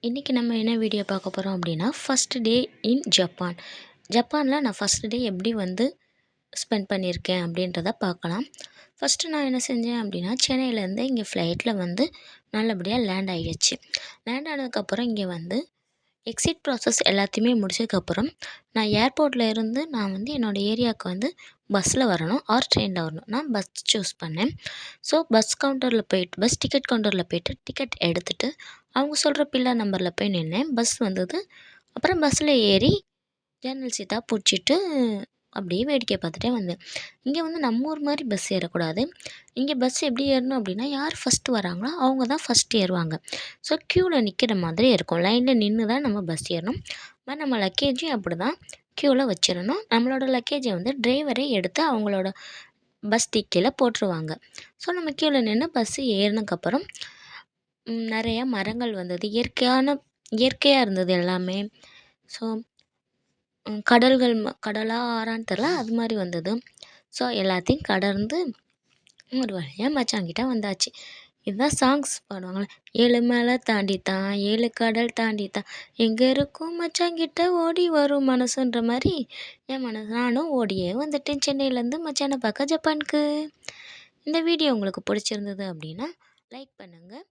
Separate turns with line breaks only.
இன்றைக்கி நம்ம என்ன வீடியோ பார்க்க போகிறோம் அப்படின்னா ஃபஸ்ட் டே இன் ஜப்பான். ஜப்பானில் நான் ஃபஸ்ட் டே எப்படி ஸ்பெண்ட் பண்ணியிருக்கேன் அப்படின்றத பார்க்கலாம். ஃபஸ்ட்டு நான் என்ன செஞ்சேன் அப்படின்னா, சென்னையிலேருந்து இங்கே ஃப்ளைட்டில் நல்லபடியாக லேண்ட் ஆகிடுச்சு. லேண்ட் ஆனதுக்கப்புறம் இங்கே எக்ஸிட் ப்ராசஸ் எல்லாத்தையுமே முடிச்சதுக்கப்புறம் நான் ஏர்போர்ட்டில் இருந்து நான் என்னோடய ஏரியாவுக்கு பஸ்ஸில் வரணும் ஆர் ட்ரெயினில் வரணும். நான் பஸ் சூஸ் பண்ணேன். ஸோ பஸ் கவுண்டரில் போய்ட்டு பஸ் டிக்கெட் கவுண்டரில் போய்ட்டு டிக்கெட் எடுத்துகிட்டு அவங்க சொல்கிற பில்லர் நம்பரில் போய் நின்னேன். பஸ் வந்தது. அப்புறம் பஸ்ஸில் ஏறி ஜன்னல் சீட்டாக பிடிச்சிட்டு அப்படியே வேடிக்கை பார்த்துட்டே வந்தேன். இங்கே நம்ம ஊர் மாதிரி பஸ் ஏறக்கூடாது. இங்கே பஸ் எப்படி ஏறணும் அப்படின்னா, யார் ஃபஸ்ட்டு வராங்களோ அவங்க தான் ஃபஸ்ட்டு ஏறுவாங்க. ஸோ க்யூவில் நிற்கிற மாதிரி இருக்கும். லைனில் நின்று தான் நம்ம பஸ் ஏறணும். நம்ம லக்கேஜையும் அப்படி தான் க்யூவில் வச்சிடணும். நம்மளோட லக்கேஜை டிரைவரே எடுத்து அவங்களோட பஸ் டிக்கியில் போட்டுருவாங்க. ஸோ நம்ம க்யூவில் நின்று பஸ்ஸு ஏறினதுக்கப்புறம் நிறையா மரங்கள் வந்தது. இயற்கையாக இருந்தது எல்லாமே. ஸோ கடலா ஆறான்னு தெரில, அது மாதிரி வந்தது. ஸோ எல்லாத்தையும் கடந்து ஒரு வழியாக மச்சாங்கிட்ட வந்தாச்சு. இதுதான் சாங்ஸ் பாடுவாங்கள்ல, 7 மலை தாண்டித்தான் 7 கடல் தாண்டித்தான் எங்கே இருக்கும் மச்சாங்கிட்ட ஓடி வரும் மனசுன்ற மாதிரி என் மனசு நானும் ஓடியே வந்துட்டேன் சென்னையிலேருந்து மச்சானை பார்க்க ஜப்பானுக்கு. இந்த வீடியோ உங்களுக்கு பிடிச்சிருந்தது அப்படின்னா லைக் பண்ணுங்கள்.